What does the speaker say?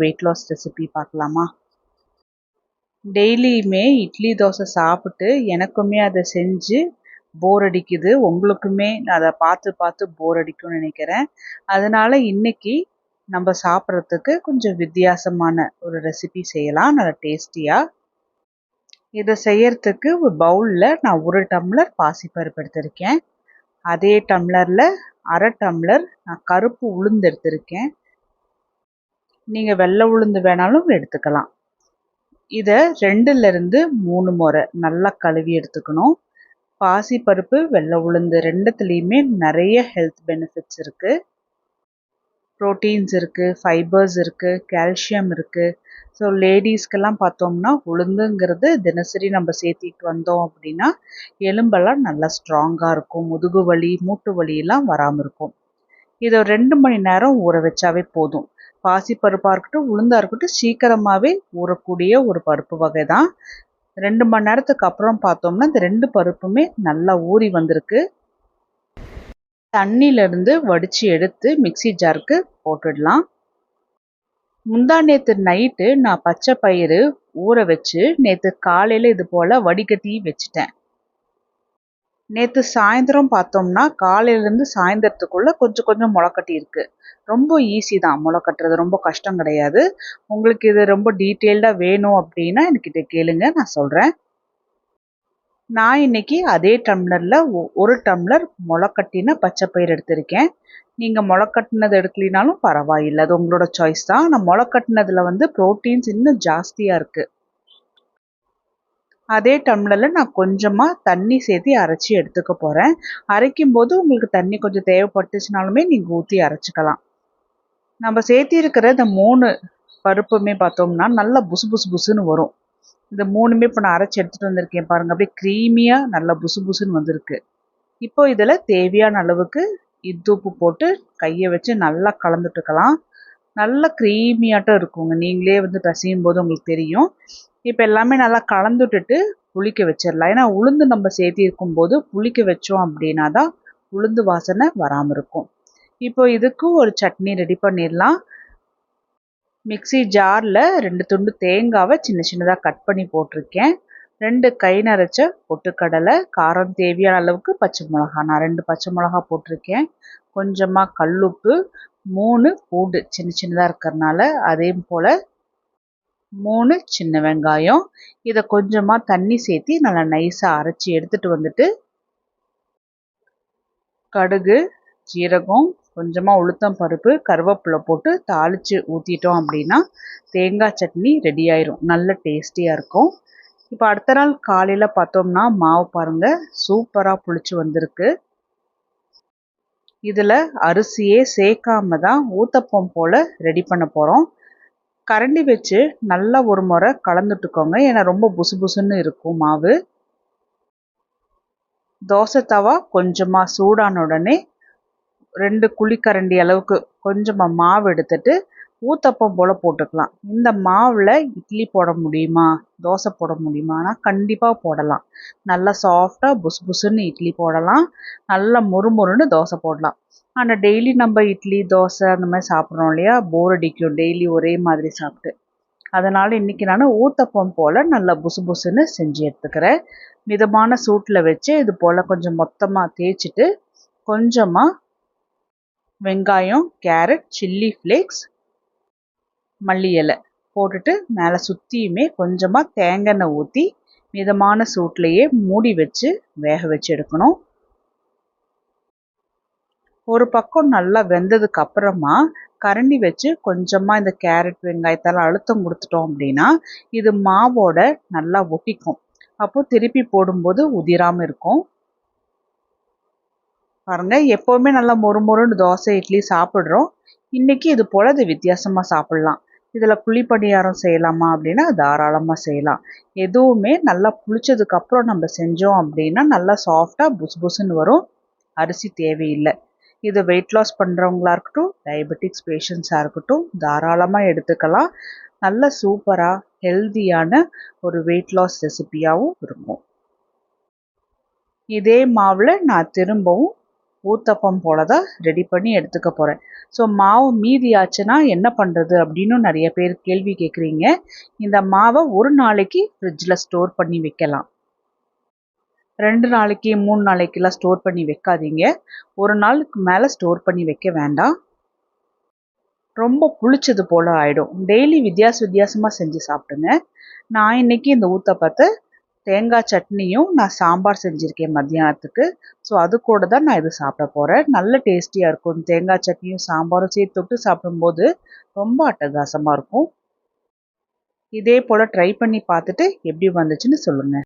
Weight loss recipe பார்க்கலாமா? டெய்லியுமே இட்லி தோசை சாப்பிட்டு எனக்குமே அதை செஞ்சு போர் அடிக்குது. உங்களுக்குமே அதை பார்த்து பார்த்து போர் அடிக்கும்னு நினைக்கிறேன். அதனால இன்னைக்கு நம்ம சாப்பிட்றதுக்கு கொஞ்சம் வித்தியாசமான ஒரு ரெசிபி செய்யலாம், நல்லா டேஸ்டியாக. இதை செய்யறதுக்கு ஒரு பவுலில் நான் 1 டம்ளர் பாசிப்பருப்பு எடுத்திருக்கேன். அதே டம்ளரில் 1/2 டம்ளர் நான் கருப்பு உளுந்து எடுத்திருக்கேன். நீங்கள் வெள்ளை உளுந்து வேணாலும் எடுத்துக்கலாம். இதை 2லிருந்து 3 முறை நல்லா கழுவி எடுத்துக்கணும். பாசிப்பருப்பு, வெள்ளை உளுந்து 2த்துலேயுமே நிறைய ஹெல்த் பெனிஃபிட்ஸ் இருக்குது. ப்ரோட்டீன்ஸ் இருக்குது, ஃபைபர்ஸ் இருக்குது, கால்சியம் இருக்குது. ஸோ லேடிஸ்க்கெல்லாம் பார்த்தோம்னா உளுந்துங்கிறது தினசரி நம்ம சேர்த்திட்டு வந்தோம் அப்படின்னா எலும்பெல்லாம் நல்லா ஸ்ட்ராங்காக இருக்கும். முதுகு வலி, மூட்டு வலியெல்லாம் வராமல் இருக்கும். இதை 2 மணி நேரம் ஊற வச்சாவே போதும். பாசிப்பருப்பாக இருக்கட்டும், உளுந்தாக இருக்கட்டும், சீக்கிரமாகவே ஊறக்கூடிய ஒரு பருப்பு வகை தான். 2 மணி நேரத்துக்கு அப்புறம் பார்த்தோம்னா இந்த 2 பருப்புமே நல்லா ஊறி வந்திருக்கு. தண்ணியிலேருந்து வடித்து எடுத்து மிக்ஸி ஜாருக்கு போட்டுடலாம். முந்தா நேற்று நைட்டு நான் பச்சை பயிறு ஊற வச்சு நேற்று காலையில் இது போல் வடிகட்டி வச்சுட்டேன். நேற்று சாயந்தரம் பார்த்தோம்னா காலையிலேருந்து சாயந்தரத்துக்குள்ளே கொஞ்சம் கொஞ்சம் முளைக்கட்டி இருக்குது. ரொம்ப ஈஸி தான் முளை கட்டுறது, ரொம்ப கஷ்டம் கிடையாது. உங்களுக்கு இது ரொம்ப டீட்டெயில்டாக வேணும் அப்படின்னா என்கிட்ட கேளுங்க, நான் சொல்கிறேன். நான் இன்னைக்கு அதே டம்ளரில் 1 டம்ளர் முளைக்கட்டின பச்சை பயிர் எடுத்திருக்கேன். நீங்கள் முளைக்கட்டினது எடுக்கலினாலும் பரவாயில்லை, அது உங்களோட சாய்ஸ் தான். நான் முளைக்கட்டினதில் வந்து ப்ரோட்டீன்ஸ் இன்னும் ஜாஸ்தியாக இருக்குது. அதே டம்ளரில் நான் கொஞ்சமாக தண்ணி சேர்த்து அரைச்சி எடுத்துக்க போகிறேன். அரைக்கும்போது உங்களுக்கு தண்ணி கொஞ்சம் தேவைப்பட்டுச்சுனாலுமே நீங்கள் ஊற்றி அரைச்சிக்கலாம். நம்ம சேர்த்தி இருக்கிற இந்த 3 பருப்புமே பார்த்தோம்னா நல்லா புசு புசு புசுன்னு வரும். இந்த 3மே இப்போ நான் அரைச்சி எடுத்துகிட்டு வந்திருக்கேன் பாருங்கள், அப்படியே க்ரீமியாக நல்லா புசு புசுன்னு வந்திருக்கு. இப்போ இதில் தேவையான அளவுக்கு இத்துப்பு போட்டு கையை வச்சு நல்லா கலந்துட்டுக்கலாம். நல்லா க்ரீமியாட்டம் இருக்குங்க, நீங்களே வந்து பிசையும் போது உங்களுக்கு தெரியும். இப்போ எல்லாமே நல்லா கலந்துட்டுட்டு புளிக்க வச்சிடலாம். ஏன்னா உளுந்து நம்ம சேர்த்தி இருக்கும்போது புளிக்க வச்சோம் அப்படின்னா தான் உளுந்து வாசனை வராமல் இருக்கும். இப்போ இதுக்கு ஒரு சட்னி ரெடி பண்ணிடலாம். மிக்ஸி ஜாரில் 2 துண்டு தேங்காவை சின்ன சின்னதாக கட் பண்ணி போட்டிருக்கேன். 2 கை நரைச்ச பொட்டுக்கடலை, காரம் தேவையான அளவுக்கு பச்சை மிளகா, நான் 2 பச்சை மிளகா போட்டிருக்கேன். கொஞ்சமாக கல்லுப்பு, 3 பூண்டு சின்ன சின்னதாக இருக்கிறதுனால, அதே போல் 3 சின்ன வெங்காயம். இதை கொஞ்சமாக தண்ணி சேர்த்தி நல்லா நைஸாக அரைச்சி எடுத்துகிட்டு வந்துட்டு கடுகு, ஜீரகம், கொஞ்சமாக உளுத்தம் பருப்பு, கருவேப்பிலை போட்டு தாளித்து ஊற்றிட்டோம் அப்படின்னா தேங்காய் சட்னி ரெடி ஆயிரும். நல்ல டேஸ்டியாக இருக்கும். இப்போ அடுத்த நாள் காலையில் பார்த்தோம்னா மாவு பாருங்கள் சூப்பராக புளிச்சு வந்திருக்கு. இதில் அரிசியே சேர்க்காம தான் ஊத்தப்பம் போல் ரெடி பண்ண போகிறோம். கரண்டி வச்சு நல்லா ஒரு முறை கலந்துட்டுக்கோங்க, ஏன்னா ரொம்ப புசு புசுன்னு இருக்கும் மாவு. தோசை தவா கொஞ்சமாக சூடான உடனே 2 குழிக்கரண்டி அளவுக்கு கொஞ்சமாக மாவு எடுத்துட்டு ஊத்தப்பம் போல் போட்டுக்கலாம். இந்த மாவில் இட்லி போட முடியுமா, தோசை போட முடியுமானா கண்டிப்பாக போடலாம். நல்லா சாஃப்டாக புசு புசுன்னு இட்லி போடலாம், நல்லா முறுமுறுன்னு தோசை போடலாம். ஆனால் டெய்லி நம்ம இட்லி தோசை அந்த மாதிரி சாப்பிட்றோம் இல்லையா, போர் அடிக்கும் டெய்லி ஒரே மாதிரி சாப்பிட்டு. அதனால் இன்றைக்கி நான் ஊத்தப்பம் போல் நல்லா புசு புசுன்னு செஞ்சு எடுத்துக்கிறேன். மிதமான சூட்டில் வச்சு இது போல் கொஞ்சம் மொத்தமாக தேய்ச்சிட்டு கொஞ்சமாக வெங்காயம், கேரட், சில்லி ஃப்ளேக்ஸ், மல்லி இலை போட்டுட்டு மேலே சுற்றியுமே கொஞ்சமாக தேங்காய் எண்ணெய் ஊற்றி மிதமான சூட்லேயே மூடி வச்சு வேக வச்சு எடுக்கணும். ஒரு பக்கம் நல்லா வெந்ததுக்கு அப்புறமா கரண்டி வச்சு கொஞ்சமாக இந்த கேரட் வெங்காயத்தெல்லாம் அழுத்தம் கொடுத்துட்டோம் அப்படின்னா இது மாவோட நல்லா ஒட்டிக்கும். அப்போது திருப்பி போடும்போது உதிராமல் இருக்கும். பாருங்கள், எப்போவுமே நல்லா மொறுமொறுன்னு தோசை இட்லி சாப்பிட்றோம். இன்றைக்கி இது போல் இது வித்தியாசமாக சாப்பிட்லாம். இதில் புளி பணியாரம் செய்யலாமா அப்படின்னா தாராளமாக செய்யலாம். எதுவுமே நல்லா புளிச்சதுக்கப்புறம் நம்ம செஞ்சோம் அப்படின்னா நல்லா சாஃப்டாக புசு புசுன்னு வரும். அரிசி தேவையில்லை. இது வெயிட் லாஸ் பண்ணுறவங்களா இருக்கட்டும், டயபெட்டிக்ஸ் பேஷண்ட்ஸாக இருக்கட்டும் தாராளமாக எடுத்துக்கலாம். நல்ல சூப்பராக ஹெல்தியான ஒரு வெயிட் லாஸ் ரெசிபியாகவும் இருக்கும். இதே மாவில் நான் திரும்பவும் ஊத்தப்பம் போல தான் ரெடி பண்ணி எடுத்துக்க போகிறேன். ஸோ மாவு மீதி ஆச்சுன்னா என்ன பண்ணுறது அப்படின்னு நிறைய பேர் கேள்வி கேட்குறீங்க. இந்த மாவை ஒரு நாளைக்கு ஃப்ரிட்ஜில் ஸ்டோர் பண்ணி வைக்கலாம். 2 நாளைக்கு 3 நாளைக்கெல்லாம் ஸ்டோர் பண்ணி வைக்காதீங்க. ஒரு நாளுக்கு மேலே ஸ்டோர் பண்ணி வைக்க வேண்டாம். ரொம்ப புளிச்சது போல் ஆகிடும். டெய்லி வித்தியாசமாக செஞ்சு சாப்பிடுங்க. நான் இன்னைக்கு இந்த ஊத்தப்பத்தை தேங்காய் சட்னியும் நான் சாம்பார் செஞ்சுருக்கேன் மத்தியானத்துக்கு. ஸோ அது கூட தான் நான் இது சாப்பிட போகிறேன். நல்ல டேஸ்டியாக இருக்கும். தேங்காய் சட்னியும் சாம்பாரும் சேர்த்து தொட்டு சாப்பிடும்போது ரொம்ப அட்டகாசமாக இருக்கும். இதே போல் ட்ரை பண்ணி பார்த்துட்டு எப்படி வந்துச்சுன்னு சொல்லுங்கள்.